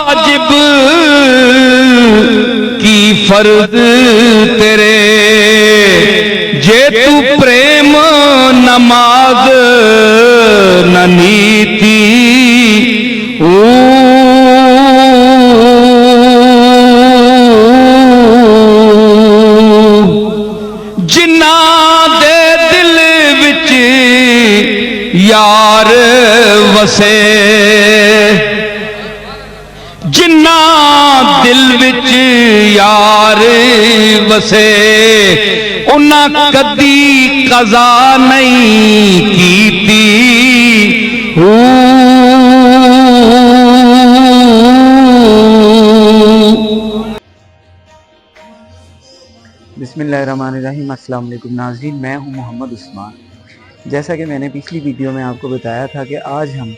واجب کی فرض تیرے جے تو پریم نماز نہ نیتی جنہ دے دل وچ یار وسے جنہ دل وچ یار وسے انہاں کدی قضا نہیں کیتی بسم اللہ الرحمن الرحیم۔ السلام علیکم ناظرین، میں ہوں محمد عثمان۔ جیسا کہ میں نے پچھلی ویڈیو میں آپ کو بتایا تھا کہ آج ہم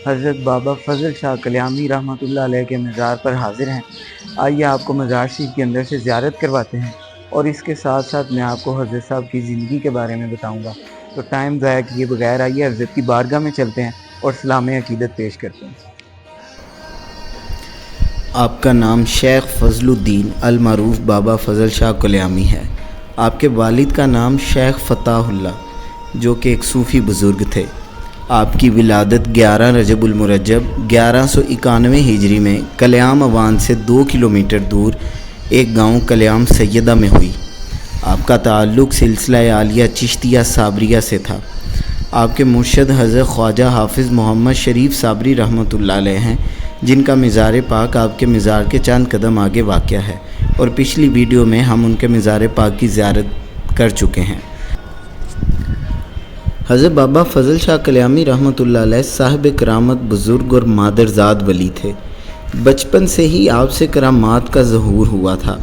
حضرت بابا فضل شاہ کلیامی رحمۃ اللہ علیہ کے مزار پر حاضر ہیں۔ آئیے آپ کو مزار شریف کے اندر سے زیارت کرواتے ہیں اور اس کے ساتھ ساتھ میں آپ کو حضرت صاحب کی زندگی کے بارے میں بتاؤں گا۔ تو ٹائم ضائع کیے بغیر آئیے حضرت کی بارگاہ میں چلتے ہیں اور سلام عقیدت پیش کرتے ہیں۔ آپ کا نام شیخ فضل الدین المعروف بابا فضل شاہ کلیامی ہے۔ آپ کے والد کا نام شیخ فتح اللہ جو کہ ایک صوفی بزرگ تھے۔ آپ کی ولادت 11 رجب المرجب 1191 ہجری میں کلیام اوان سے 2 کلومیٹر دور ایک گاؤں کلیام سیدہ میں ہوئی۔ آپ کا تعلق سلسلہ عالیہ چشتیہ صابریہ سے تھا۔ آپ کے مرشد حضرت خواجہ حافظ محمد شریف صابری رحمۃ اللہ علیہ ہیں، جن کا مزار پاک آپ کے مزار کے چند قدم آگے واقع ہے، اور پچھلی ویڈیو میں ہم ان کے مزار پاک کی زیارت کر چکے ہیں۔ حضرت بابا فضل شاہ کلیامی رحمۃ اللہ علیہ صاحب کرامت بزرگ اور مادرزاد ولی تھے۔ بچپن سے ہی آپ سے کرامات کا ظہور ہوا تھا۔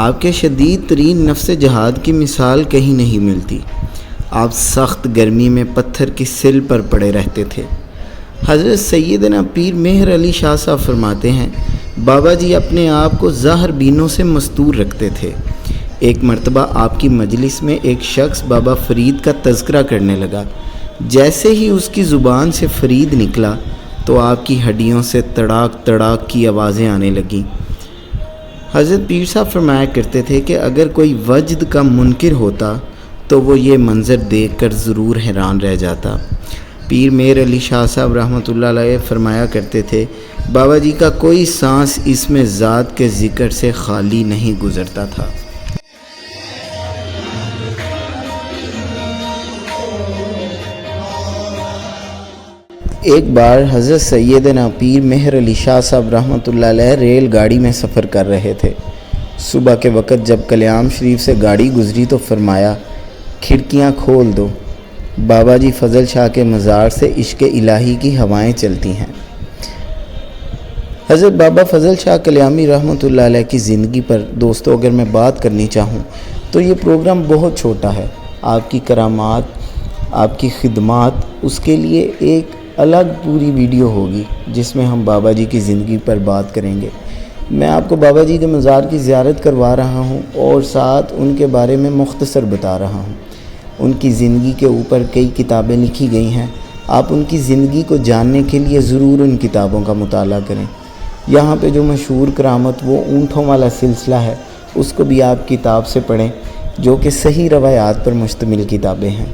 آپ کے شدید ترین نفس جہاد کی مثال کہیں نہیں ملتی۔ آپ سخت گرمی میں پتھر کی سل پر پڑے رہتے تھے۔ حضرت سیدنا پیر مہر علی شاہ صاحب فرماتے ہیں، بابا جی اپنے آپ کو ظاہر بینوں سے مستور رکھتے تھے۔ ایک مرتبہ آپ کی مجلس میں ایک شخص بابا فرید کا تذکرہ کرنے لگا۔ جیسے ہی اس کی زبان سے فرید نکلا تو آپ کی ہڈیوں سے تڑاک تڑاک کی آوازیں آنے لگیں۔ حضرت پیر صاحب فرمایا کرتے تھے کہ اگر کوئی وجد کا منکر ہوتا تو وہ یہ منظر دیکھ کر ضرور حیران رہ جاتا۔ پیر مہر علی شاہ صاحب رحمۃ اللہ علیہ فرمایا کرتے تھے، بابا جی کا کوئی سانس اس میں ذات کے ذکر سے خالی نہیں گزرتا تھا۔ ایک بار حضرت سیدنا پیر مہر علی شاہ صاحب رحمۃ اللہ علیہ ریل گاڑی میں سفر کر رہے تھے۔ صبح کے وقت جب کلیام شریف سے گاڑی گزری تو فرمایا، کھڑکیاں کھول دو، بابا جی فضل شاہ کے مزار سے عشق الہی کی ہوائیں چلتی ہیں۔ حضرت بابا فضل شاہ کلیامی رحمۃ اللہ علیہ کی زندگی پر دوستو اگر میں بات کرنی چاہوں تو یہ پروگرام بہت چھوٹا ہے۔ آپ کی کرامات، آپ کی خدمات، اس کے لیے ایک الگ پوری ویڈیو ہوگی جس میں ہم بابا جی کی زندگی پر بات کریں گے۔ میں آپ کو بابا جی کے مزار کی زیارت کروا رہا ہوں اور ساتھ ان کے بارے میں مختصر بتا رہا ہوں۔ ان کی زندگی کے اوپر کئی کتابیں لکھی گئی ہیں۔ آپ ان کی زندگی کو جاننے کے لیے ضرور ان کتابوں کا مطالعہ کریں۔ یہاں پہ جو مشہور کرامت وہ اونٹوں والا سلسلہ ہے، اس کو بھی آپ کتاب سے پڑھیں، جو کہ صحیح روایات پر مشتمل کتابیں ہیں۔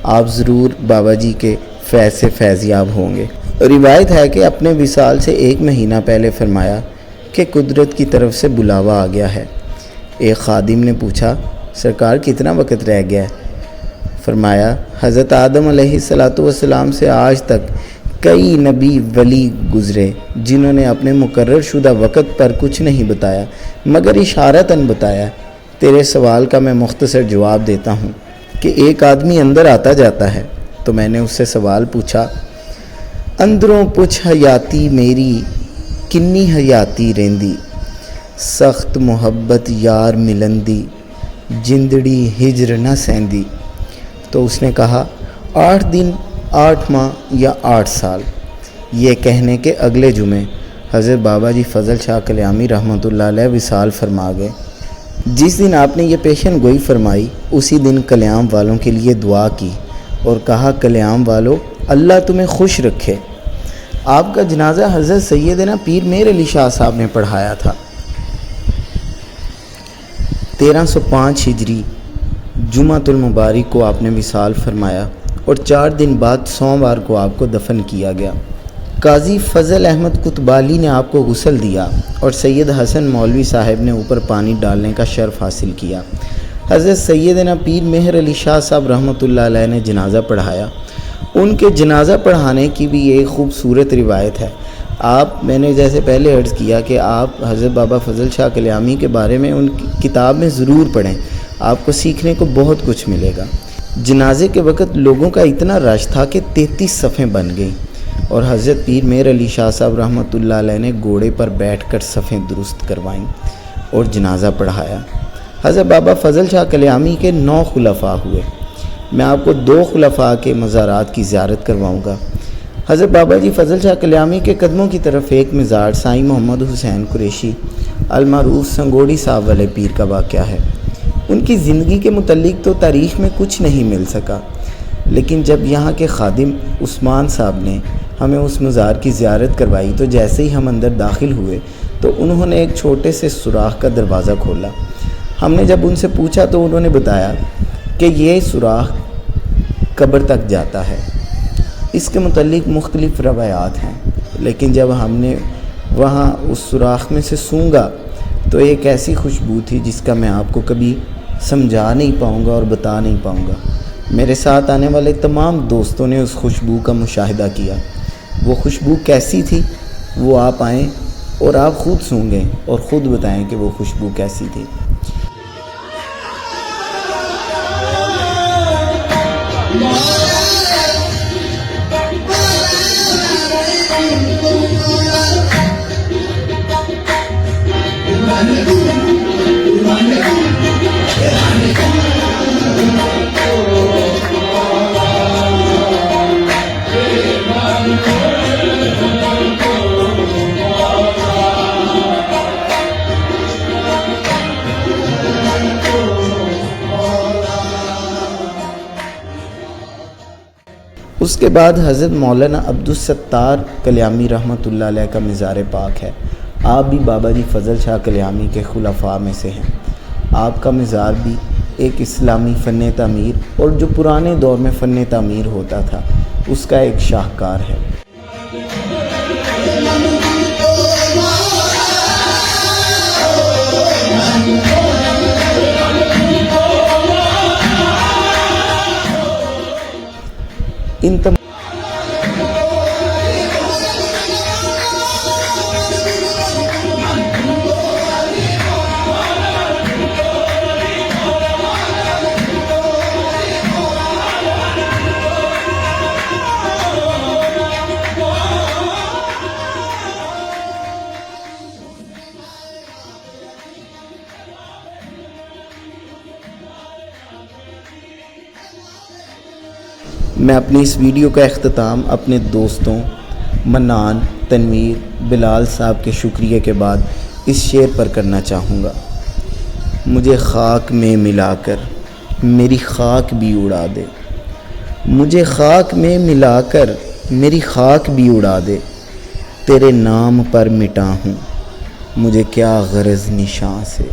آپ ضرور بابا جی کے فیض سے فیضیاب ہوں گے۔ روایت ہے کہ اپنے وصال سے 1 مہینہ پہلے فرمایا کہ قدرت کی طرف سے بلاوا آ گیا ہے۔ ایک خادم نے پوچھا، سرکار کتنا وقت رہ گیا ہے؟ فرمایا، حضرت آدم علیہ السلام سے آج تک کئی نبی ولی گزرے جنہوں نے اپنے مقرر شدہ وقت پر کچھ نہیں بتایا مگر اشارتاً بتایا۔ تیرے سوال کا میں مختصر جواب دیتا ہوں کہ ایک آدمی اندر آتا جاتا ہے تو میں نے اس سے سوال پوچھا، اندروں پوچھ حیاتی میری کنی حیاتی رہندی، سخت محبت یار ملندی، جندڑی ہجر نہ سہندی۔ تو اس نے کہا 8 دن 8 ماہ یا 8 سال۔ یہ کہنے کے اگلے جمعے حضرت بابا جی فضل شاہ کلیامی رحمۃ اللہ علیہ وصال فرما گئے۔ جس دن آپ نے یہ پیشن گوئی فرمائی اسی دن کلیام والوں کے لیے دعا کی اور کہا، کلیام والو اللہ تمہیں خوش رکھے۔ آپ کا جنازہ حضرت سیدنا پیر میر علی شاہ صاحب نے پڑھایا تھا۔ 1305 ہجری جمعۃ المبارک کو آپ نے وصال فرمایا اور 4 دن بعد سوموار کو آپ کو دفن کیا گیا۔ قاضی فضل احمد قطبالی نے آپ کو غسل دیا اور سید حسن مولوی صاحب نے اوپر پانی ڈالنے کا شرف حاصل کیا۔ حضرت سیدنا پیر مہر علی شاہ صاحب رحمۃ اللہ علیہ نے جنازہ پڑھایا۔ ان کے جنازہ پڑھانے کی بھی ایک خوبصورت روایت ہے۔ میں نے جیسے پہلے عرض کیا کہ آپ حضرت بابا فضل شاہ کلیامی کے بارے میں ان کی کتاب میں ضرور پڑھیں، آپ کو سیکھنے کو بہت کچھ ملے گا۔ جنازے کے وقت لوگوں کا اتنا رش تھا کہ 33 صفیں بن گئیں اور حضرت پیر میر علی شاہ صاحب رحمۃ اللہ علیہ نے گھوڑے پر بیٹھ کر صفیں درست کروائیں اور جنازہ پڑھایا۔ حضرت بابا فضل شاہ کلیامی کے 9 خلفاء ہوئے۔ میں آپ کو 2 خلفاء کے مزارات کی زیارت کرواؤں گا۔ حضرت بابا جی فضل شاہ کلیامی کے قدموں کی طرف ایک مزار سائیں محمد حسین قریشی المعروف سنگوڑی صاحب والے پیر کا واقعہ ہے۔ ان کی زندگی کے متعلق تو تاریخ میں کچھ نہیں مل سکا، لیکن جب یہاں کے خادم عثمان صاحب نے ہمیں اس مزار کی زیارت کروائی تو جیسے ہی ہم اندر داخل ہوئے تو انہوں نے ایک چھوٹے سے سوراخ کا دروازہ کھولا۔ ہم نے جب ان سے پوچھا تو انہوں نے بتایا کہ یہ سوراخ قبر تک جاتا ہے۔ اس کے متعلق مختلف روایات ہیں، لیکن جب ہم نے وہاں اس سوراخ میں سے سونگھا تو ایک ایسی خوشبو تھی جس کا میں آپ کو کبھی سمجھا نہیں پاؤں گا اور بتا نہیں پاؤں گا۔ میرے ساتھ آنے والے تمام دوستوں نے اس خوشبو کا مشاہدہ کیا۔ وہ خوشبو کیسی تھی وہ آپ آئیں اور آپ خود سونگھیں اور خود بتائیں کہ وہ خوشبو کیسی تھی۔ اس کے بعد حضرت مولانا عبدالستار کلیامی رحمۃ اللہ علیہ کا مزار پاک ہے۔ آپ بھی بابا جی فضل شاہ کلیامی کے خلفاء میں سے ہیں۔ آپ کا مزار بھی ایک اسلامی فن تعمیر اور جو پرانے دور میں فن تعمیر ہوتا تھا اس کا ایک شاہکار ہے۔ میں اپنی اس ویڈیو کا اختتام اپنے دوستوں منان، تنویر، بلال صاحب کے شکریہ کے بعد اس شعر پر کرنا چاہوں گا۔ مجھے خاک میں ملا کر میری خاک بھی اڑا دے، مجھے خاک میں ملا کر میری خاک بھی اڑا دے، تیرے نام پر مٹا ہوں مجھے کیا غرض نشاں سے۔